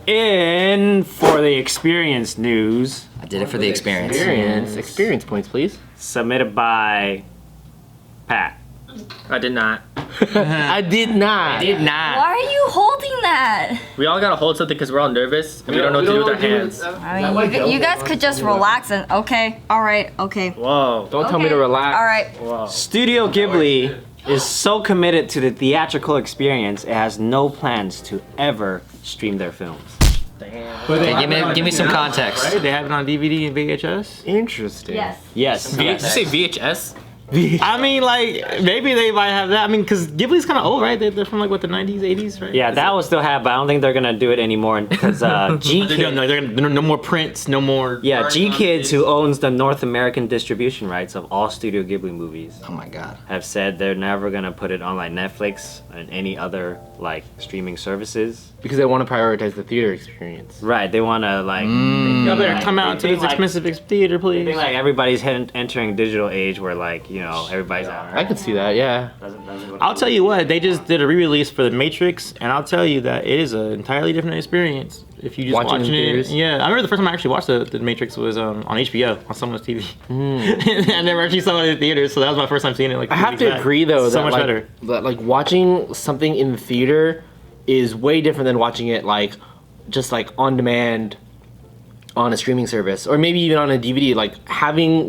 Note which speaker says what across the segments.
Speaker 1: in for the experience news.
Speaker 2: I did it for the experience.
Speaker 3: Experience points, please.
Speaker 1: Submitted by Pat.
Speaker 4: I did not.
Speaker 3: I did not.
Speaker 2: Not.
Speaker 5: Why are you holding that?
Speaker 4: We all gotta hold something because we're all nervous and we don't know what to do with our hands.
Speaker 5: I mean, you guys could just relax and okay. All right. Okay.
Speaker 4: Whoa.
Speaker 3: Don't tell me to relax.
Speaker 5: All right.
Speaker 4: Whoa.
Speaker 1: Studio Ghibli is so committed to the theatrical experience, it has no plans to ever stream their films.
Speaker 2: Okay, give me some context.
Speaker 6: Right? They have it on DVD and VHS.
Speaker 3: Interesting.
Speaker 5: Yes.
Speaker 1: Yes.
Speaker 4: Did you say VHS?
Speaker 6: I mean, like maybe they might have that. I mean, because Ghibli's kind of old, right? They're from like what, the 90s, 80s, right?
Speaker 1: Yeah, that will still have, but I don't think they're gonna do it anymore because G
Speaker 6: They're
Speaker 1: Kids.
Speaker 6: gonna no more prints, no more.
Speaker 1: Yeah, G Kids, who owns the North American distribution rights of all Studio Ghibli movies,
Speaker 2: Oh my god.
Speaker 1: have said they're never gonna put it on like Netflix and any other like streaming services.
Speaker 3: Because they want to prioritize the theater experience.
Speaker 1: Right? They wanna like.
Speaker 6: Y'all better come out to
Speaker 1: they
Speaker 6: this
Speaker 1: like-
Speaker 6: expensive theater,
Speaker 1: I
Speaker 6: please.
Speaker 1: think like everybody's entering digital age where like everybody's out.
Speaker 3: I could see that, yeah.
Speaker 6: I'll tell you what, they just did a re-release for The Matrix, and I'll tell you that it is an entirely different experience if you just
Speaker 3: Watching in
Speaker 6: watching it.
Speaker 3: theaters?
Speaker 6: Yeah, I remember the first time I actually watched the Matrix was on HBO on someone's TV. I never actually saw it in the theaters, so that was my first time seeing it. Like
Speaker 3: I have to agree though
Speaker 6: so
Speaker 3: that
Speaker 6: much
Speaker 3: like,
Speaker 6: better.
Speaker 3: that like watching something in the theater is way different than watching it like just like on demand on a streaming service or maybe even on a DVD. Like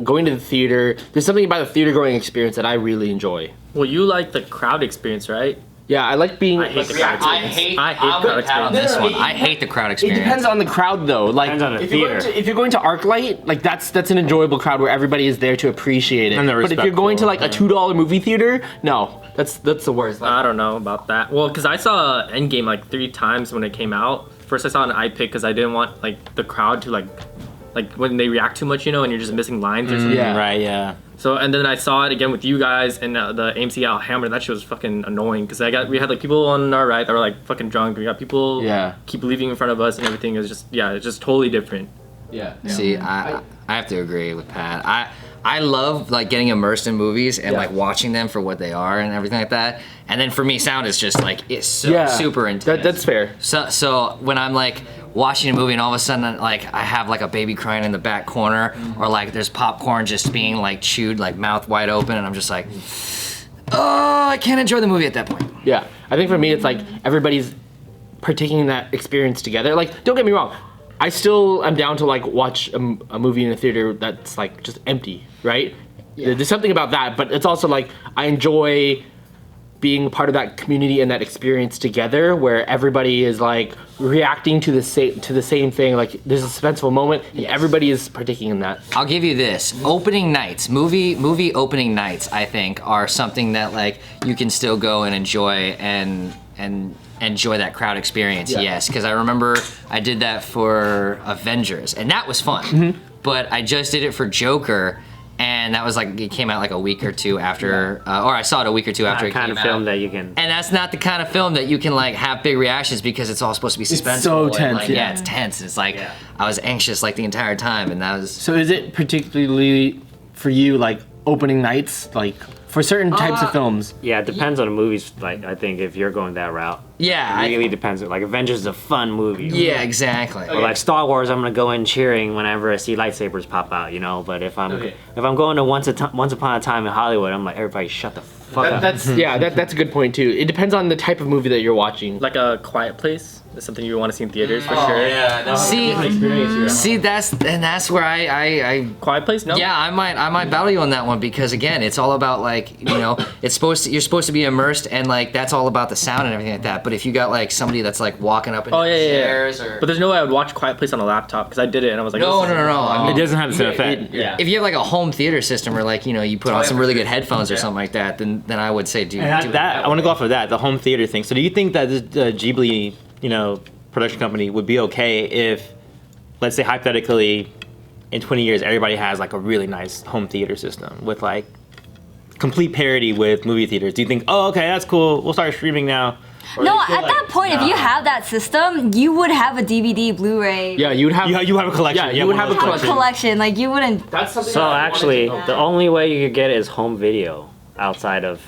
Speaker 3: going to the theater, there's something about the theater going experience that I really enjoy.
Speaker 4: Well, you like the crowd experience, right?
Speaker 3: Yeah, I like being.
Speaker 4: I hate the crowd
Speaker 2: I
Speaker 4: experience.
Speaker 2: hate.
Speaker 4: I hate
Speaker 2: I'm
Speaker 4: crowd
Speaker 2: with Pat on
Speaker 4: experience.
Speaker 2: this one. I hate the crowd
Speaker 3: It
Speaker 2: experience.
Speaker 3: depends on the crowd though. Like
Speaker 1: Depends on the theater.
Speaker 3: if you're going to ArcLight, like that's an enjoyable crowd where everybody is there to appreciate it.
Speaker 6: And they're
Speaker 3: but if you're going to like a
Speaker 6: respectful,
Speaker 3: $2 movie theater, no, that's the worst.
Speaker 4: I don't know about that. Well, because I saw Endgame like 3 times when it came out. First, I saw an iPick because I didn't want like the crowd to like when they react too much, and you're just missing lines or something.
Speaker 3: Yeah.
Speaker 6: Right, yeah.
Speaker 4: So and then I saw it again with you guys and the AMC Al Hammer. That shit was fucking annoying because we had like people on our right that were like fucking drunk. We got people keep leaving in front of us and everything. It was just it's just totally different.
Speaker 3: Yeah.
Speaker 2: See, I have to agree with Pat. I love like getting immersed in movies and like watching them for what they are and everything like that. And then for me, sound is just like it's super intense.
Speaker 3: That's fair.
Speaker 2: So when I'm like watching a movie and all of a sudden like I have like a baby crying in the back corner or like there's popcorn just being like chewed like mouth wide open and I'm just like, oh, I can't enjoy the movie at that point.
Speaker 3: Yeah, I think for me it's like everybody's partaking in that experience together. Like, don't get me wrong, I still am down to like watch a movie in a theater that's like just empty, right? Yeah. There's something about that, but it's also like I enjoy being part of that community and that experience together, where everybody is like reacting to the same thing. Like there's a suspenseful moment, and everybody is partaking in that.
Speaker 2: I'll give you this. Opening nights, movie opening nights, I think, are something that like you can still go and enjoy and enjoy that crowd experience.
Speaker 3: Yeah.
Speaker 2: Yes, because I remember I did that for Avengers, and that was fun. But I just did it for Joker, and that was like it came out like a week or two after, or I saw it a week or two after it
Speaker 1: kind
Speaker 2: came
Speaker 1: of film
Speaker 2: out.
Speaker 1: that you can.
Speaker 2: And that's not the kind of film that you can like have big reactions because it's all supposed to be suspenseful.
Speaker 3: so
Speaker 2: and,
Speaker 3: tense,
Speaker 2: like,
Speaker 3: yeah.
Speaker 2: it's tense. It's like I was anxious like the entire time, and that was.
Speaker 3: So is it particularly for you like opening nights, like for certain types of films?
Speaker 1: Yeah, it depends on the movies. Like I think if you're going that route,
Speaker 2: Yeah,
Speaker 1: it really depends. Like Avengers is a fun movie.
Speaker 2: yeah, exactly.
Speaker 1: Or like Star Wars, I'm gonna go in cheering whenever I see lightsabers pop out, But if I'm going to Once Upon a Time in Hollywood, I'm like, everybody shut the fuck up.
Speaker 3: That's a good point too. It depends on the type of movie that you're watching.
Speaker 4: Like A Quiet Place is something you want to see in theaters for sure.
Speaker 6: Yeah,
Speaker 2: See, that's where I
Speaker 4: Quiet Place? No.
Speaker 2: yeah, I might battle you on that one because again, it's all about like you're supposed to be immersed and like that's all about the sound and everything like that. But if you got like somebody that's like walking up and down stairs or
Speaker 4: But there's no way I would watch Quiet Place on a laptop because I did it and I was like,
Speaker 2: no.
Speaker 4: this is-
Speaker 2: I mean,
Speaker 6: It doesn't have the same effect.
Speaker 2: if you have like a home theater system where like you put on some really good headphones or something like that, then I would say do
Speaker 6: And
Speaker 2: it
Speaker 6: I want to go off of that, the home theater thing. So do you think that this Ghibli, production company would be okay if, let's say hypothetically, in 20 years everybody has like a really nice home theater system with like complete parity with movie theaters? Do you think, oh, okay, that's cool, we'll start streaming now? Or
Speaker 5: No,
Speaker 6: do you feel
Speaker 5: at
Speaker 6: like,
Speaker 5: that point, if you have that system, you would have a DVD, Blu-ray.
Speaker 3: Yeah, you would have.
Speaker 6: you have a collection.
Speaker 3: Yeah, you would have a
Speaker 5: have a
Speaker 3: collection.
Speaker 5: collection. Like you wouldn't.
Speaker 3: That's something.
Speaker 1: So actually, the only way you could get it is home video outside of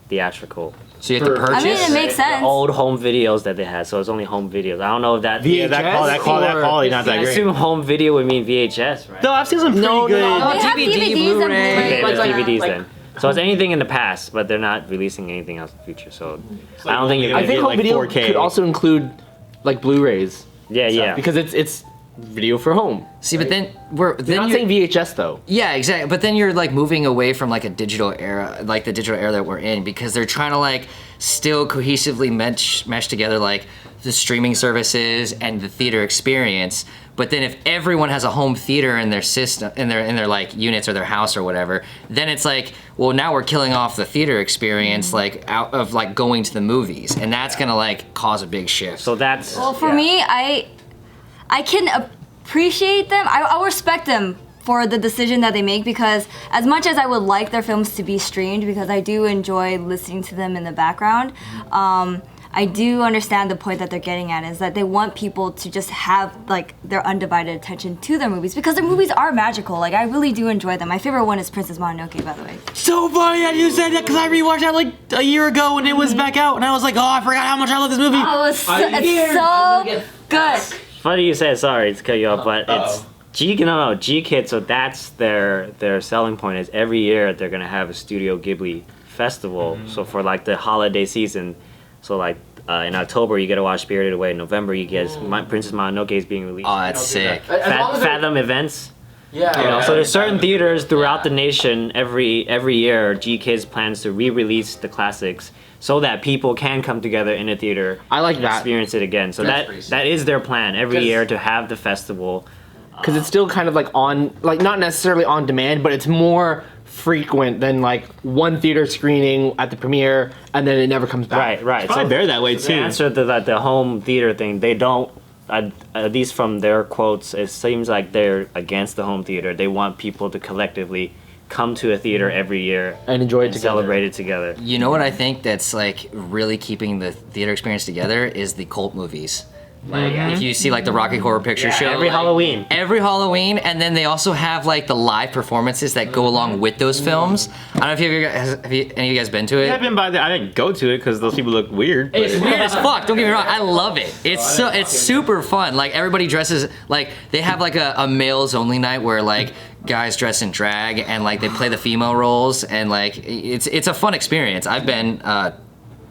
Speaker 1: theatrical.
Speaker 2: So you have to
Speaker 3: For-
Speaker 2: purchase.
Speaker 5: I mean, it makes sense.
Speaker 1: The old home videos that they had, so it's only home videos. I don't know if that
Speaker 6: that quality not
Speaker 1: I
Speaker 6: that great.
Speaker 1: assume home video would mean VHS, right?
Speaker 6: No, I've seen some pretty good.
Speaker 5: They have
Speaker 2: DVD,
Speaker 5: DVDs and
Speaker 2: Blu-ray.
Speaker 1: Okay,
Speaker 5: Blu-rays.
Speaker 1: there's DVDs then. So it's anything in the past, but they're not releasing anything else in the future. So I don't think you're
Speaker 3: I
Speaker 1: gonna
Speaker 3: think
Speaker 1: get
Speaker 3: home
Speaker 1: like
Speaker 3: video
Speaker 6: 4K.
Speaker 3: could also include like Blu-rays.
Speaker 1: yeah.
Speaker 3: Because it's video for home.
Speaker 2: See, but then
Speaker 3: They're not saying VHS though.
Speaker 2: yeah, exactly. But then you're like moving away from like a digital era, like the digital era that we're in, because they're trying to like still cohesively mesh together like the streaming services and the theater experience. But then if everyone has a home theater in their system, in their like units or their house or whatever, then it's like, well, now we're killing off the theater experience like out of like going to the movies, and that's gonna like cause a big shift.
Speaker 1: So that's
Speaker 5: Well, for me, I can appreciate them. I respect them for the decision that they make, because as much as I would like their films to be streamed, because I do enjoy listening to them in the background, I do understand the point that they're getting at, is that they want people to just have like their undivided attention to their movies, because their movies are magical. Like, I really do enjoy them. My favorite one is Princess Mononoke, by the way.
Speaker 6: So funny that you said that because I rewatched that like a year ago when it was back out, and I was like, oh, I forgot how much I love this movie.
Speaker 5: Oh, it's so good.
Speaker 1: funny you said. Sorry to cut you off, but it's G-Kid. So that's their selling point. Is every year they're gonna have a Studio Ghibli festival. So for like the holiday season. So like in October you get to watch Spirited Away. In November you get Princess Mononoke is being released.
Speaker 2: Oh, that's sick.
Speaker 1: Fathom events.
Speaker 3: Yeah.
Speaker 1: You know, so there's certain theaters throughout the nation every year. G-Kids plans to re-release the classics so that people can come together in a theater.
Speaker 3: I like
Speaker 1: and
Speaker 3: that.
Speaker 1: experience it again. So
Speaker 2: That's pretty sick.
Speaker 1: that is their plan every year, to have the festival.
Speaker 3: Because it's still kind of like on, like not necessarily on demand, but it's more frequent than like one theater screening at the premiere and then it never comes back.
Speaker 1: Right.
Speaker 6: Probably better that way
Speaker 1: The
Speaker 6: too.
Speaker 1: answer to that, the home theater thing, they don't. At least from their quotes, it seems like they're against the home theater. They want people to collectively come to a theater every year
Speaker 3: And enjoy it
Speaker 1: and
Speaker 3: together.
Speaker 1: celebrate it together.
Speaker 2: You know what I think that's like really keeping the theater experience together is the cult movies. Like if you see like the Rocky Horror Picture Show
Speaker 1: every
Speaker 2: like,
Speaker 1: Halloween.
Speaker 2: every Halloween, and then they also have like the live performances that go along with those films. I don't know if any of you guys been to it.
Speaker 6: I've been by there. I didn't go to it because those people look weird. but-
Speaker 2: It's weird as fuck. Don't get me wrong. I love it. It's super fun. Like everybody dresses like they have like a males only night where like guys dress in drag and like they play the female roles, and like it's a fun experience. I've been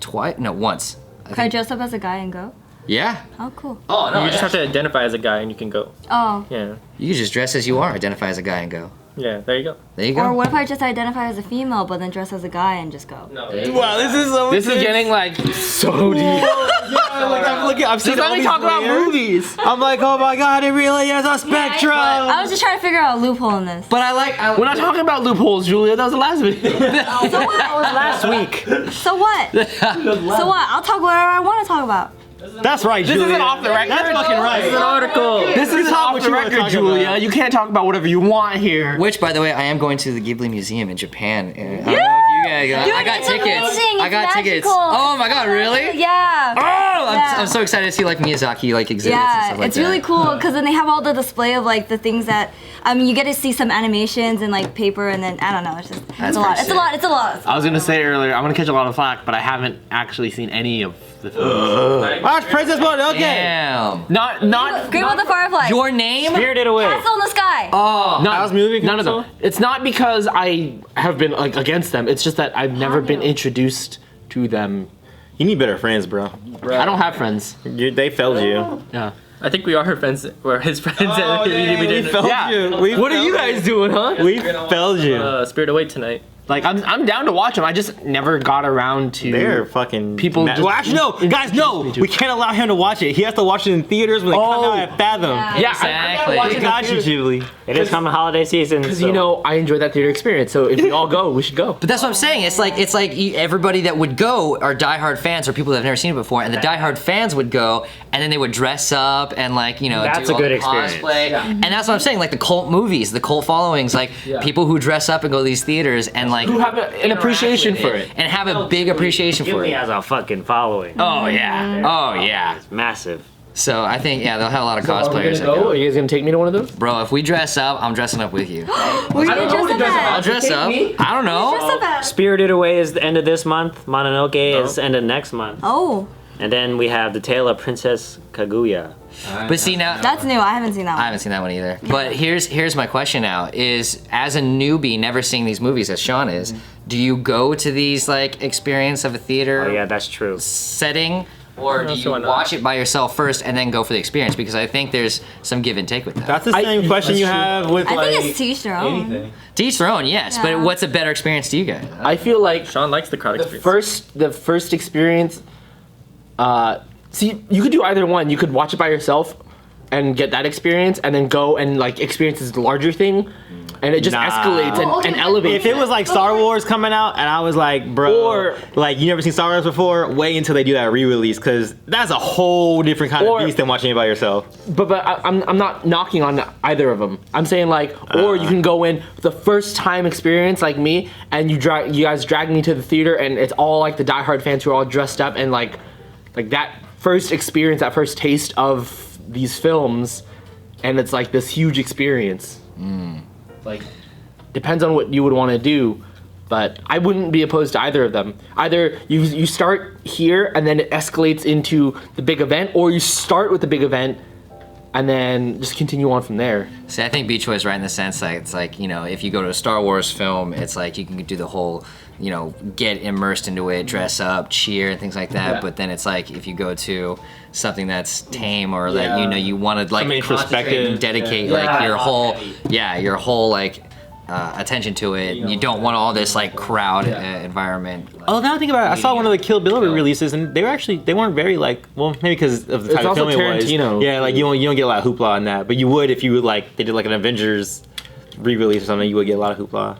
Speaker 2: once.
Speaker 5: Can I dress up as a guy and go?
Speaker 2: Yeah.
Speaker 5: Oh, cool.
Speaker 2: Oh no.
Speaker 4: You just have to identify as a guy and you can go.
Speaker 5: Oh.
Speaker 4: Yeah.
Speaker 2: You can just dress as you are, identify as a guy, and go.
Speaker 4: Yeah, there you go.
Speaker 2: There you go.
Speaker 5: Or what if I just identify as a female, but then dress as a guy and just go?
Speaker 4: No.
Speaker 6: Wow, this is so.
Speaker 3: This is getting like so deep.
Speaker 6: I've seen
Speaker 3: Just
Speaker 6: all
Speaker 3: let me
Speaker 6: these
Speaker 3: talk about
Speaker 6: layers.
Speaker 3: movies.
Speaker 6: I'm like, oh my god, it really is a spectrum.
Speaker 5: I was just trying to figure out a loophole in this.
Speaker 2: But
Speaker 3: We're not talking about loopholes, Julia. That was the last video.
Speaker 5: So what?
Speaker 1: Last week.
Speaker 5: So what? So what? I'll talk whatever I want to talk about.
Speaker 6: That's right,
Speaker 3: This
Speaker 6: Julia.
Speaker 3: isn't off the record.
Speaker 6: That's fucking right.
Speaker 4: It's an article.
Speaker 3: This is
Speaker 6: talk
Speaker 3: off
Speaker 6: what
Speaker 3: the
Speaker 6: you wanna
Speaker 3: record,
Speaker 6: talk
Speaker 3: Julia.
Speaker 6: about.
Speaker 3: You can't talk about whatever you want here.
Speaker 2: Which, by the way, I am going to the Ghibli Museum in Japan. I don't know if you guys.
Speaker 5: Dude,
Speaker 2: I got
Speaker 5: it's
Speaker 2: tickets.
Speaker 5: amazing.
Speaker 2: I
Speaker 5: It's
Speaker 2: got tickets.
Speaker 5: magical.
Speaker 2: Oh my god, really?
Speaker 5: Yeah.
Speaker 2: Oh,
Speaker 5: Yeah.
Speaker 2: I'm so excited to see like Miyazaki like exhibits and
Speaker 5: Yeah,
Speaker 2: stuff like
Speaker 5: it's
Speaker 2: that.
Speaker 5: really cool because then they have all the display of like the things that you get to see some animations and like paper, and then I don't know, it's just
Speaker 2: That's
Speaker 5: it's a lot.
Speaker 2: pretty
Speaker 5: It's a lot. It's a lot.
Speaker 3: I was gonna say earlier, I'm gonna catch a lot of flack, but I haven't actually seen any of the films.
Speaker 6: Watch Princess Mononoke.
Speaker 2: Damn.
Speaker 3: Not
Speaker 5: Great with the Firefly.
Speaker 2: Your name?
Speaker 1: Spirited Away.
Speaker 5: Castle in the Sky.
Speaker 2: Oh.
Speaker 6: How's movie
Speaker 3: none of them.
Speaker 6: console?
Speaker 3: It's not because I have been like against them. It's just that I've never been introduced to them.
Speaker 6: You need better friends, bro.
Speaker 3: I don't have friends.
Speaker 6: They failed you.
Speaker 3: Yeah.
Speaker 4: I think we are her friends. We're his friends. and we
Speaker 6: We
Speaker 4: didn't.
Speaker 6: failed
Speaker 3: Yeah.
Speaker 6: you.
Speaker 3: What are you guys doing, huh?
Speaker 6: We failed you.
Speaker 4: Spirit Away tonight.
Speaker 3: Like I'm down to watch them. I just never got around to.
Speaker 6: They're fucking
Speaker 3: People just-
Speaker 6: Well, actually, no, guys, no.
Speaker 3: me to.
Speaker 6: We can't allow him to watch it. He has to watch it in theaters when they come
Speaker 3: Oh.
Speaker 6: out at Fathom.
Speaker 3: Yeah,
Speaker 2: Exactly.
Speaker 6: I got you, Ghibli.
Speaker 1: It is coming holiday season.
Speaker 3: Because
Speaker 1: so-
Speaker 3: you know I enjoy that theater experience. So if we all go, we should go.
Speaker 2: But that's what I'm saying. It's like everybody that would go are diehard fans or people that have never seen it before, and the diehard fans would go, and then they would dress up and like
Speaker 1: That's
Speaker 2: do
Speaker 1: a
Speaker 2: all
Speaker 1: good
Speaker 2: the
Speaker 1: experience.
Speaker 2: cosplay. And that's what I'm saying. Like the cult movies, the cult followings, like people who dress up and go to these theaters and like
Speaker 3: Who have an appreciation for it.
Speaker 2: and have a big appreciation for
Speaker 1: Ghibli
Speaker 2: it.
Speaker 1: has a fucking following.
Speaker 2: Oh yeah. Oh yeah.
Speaker 1: It's massive.
Speaker 2: So I think they'll have a lot of
Speaker 3: Are we
Speaker 2: cosplayers.
Speaker 3: gonna go? Are you guys gonna take me to one of those?
Speaker 2: Bro, if we dress up, I'm dressing up with you.
Speaker 5: Where you
Speaker 3: don't know
Speaker 5: dress
Speaker 3: who to
Speaker 5: up
Speaker 3: dress up.
Speaker 5: at?
Speaker 2: I'll dress
Speaker 3: Take
Speaker 2: up.
Speaker 3: me?
Speaker 2: I don't know.
Speaker 5: Dress up at?
Speaker 1: Spirited Away is the end of this month. Mononoke is the end of next month.
Speaker 5: Oh,
Speaker 1: And then we have The Tale of Princess Kaguya.
Speaker 2: But see now,
Speaker 5: that's new. I haven't seen that
Speaker 2: I
Speaker 5: one.
Speaker 2: haven't seen that one either. But here's my question now: is as a newbie, never seeing these movies as Sean is, do you go to these like experience of a theater
Speaker 1: Oh yeah, that's true.
Speaker 2: setting, or do you
Speaker 4: so why not?
Speaker 2: watch it by yourself first and then go for the experience? Because I think there's some give and take with that.
Speaker 6: That's the same question you
Speaker 3: that's true.
Speaker 6: have with
Speaker 5: I
Speaker 6: like
Speaker 5: think it's teach their own.
Speaker 6: anything.
Speaker 2: To each their own, yes.
Speaker 5: Yeah.
Speaker 2: But what's a better experience to you guys?
Speaker 3: I feel like
Speaker 4: Sean likes the crowd experience.
Speaker 3: the first experience. See, you could do either one. You could watch it by yourself and get that experience, and then go and like experience this larger thing, and it just
Speaker 6: Nah.
Speaker 3: escalates and elevates.
Speaker 6: If it was like Star Wars coming out and I was like, bro,
Speaker 3: Or-
Speaker 6: like you never seen Star Wars before, wait until they do that re-release because that's a whole different kind
Speaker 3: Or-
Speaker 6: of beast than watching it by yourself.
Speaker 3: But I'm not knocking on either of them. I'm saying like, or you can go in the first time experience like me, and you guys drag me to the theater, and it's all like the diehard fans who are all dressed up, and like that first experience, that first taste of these films, and it's like this huge experience. Like, depends on what you would want to do, but I wouldn't be opposed to either of them. Either you start here and then it escalates into the big event, or you start with the big event and then just continue on from there.
Speaker 2: See, I think Beach Boy is right in the sense that it's like, if you go to a Star Wars film, it's like you can do the whole, get immersed into it, dress up, cheer, and things like that.
Speaker 3: Yeah.
Speaker 2: But then it's like if you go to something that's tame or that you want to like
Speaker 6: Some
Speaker 2: concentrate and
Speaker 6: introspective.
Speaker 2: dedicate
Speaker 3: Yeah.
Speaker 2: like your whole like attention to it. You don't want all this like crowd environment.
Speaker 6: Oh, now I think about it, I saw one of the Kill Bill releases, and they weren't very like, well, maybe because of the type of
Speaker 3: also
Speaker 6: film it was.
Speaker 3: Tarantino.
Speaker 6: Yeah, like you don't get a lot of hoopla on that, but you would if you would like they did like an Avengers re-release or something, you would get a lot of hoopla.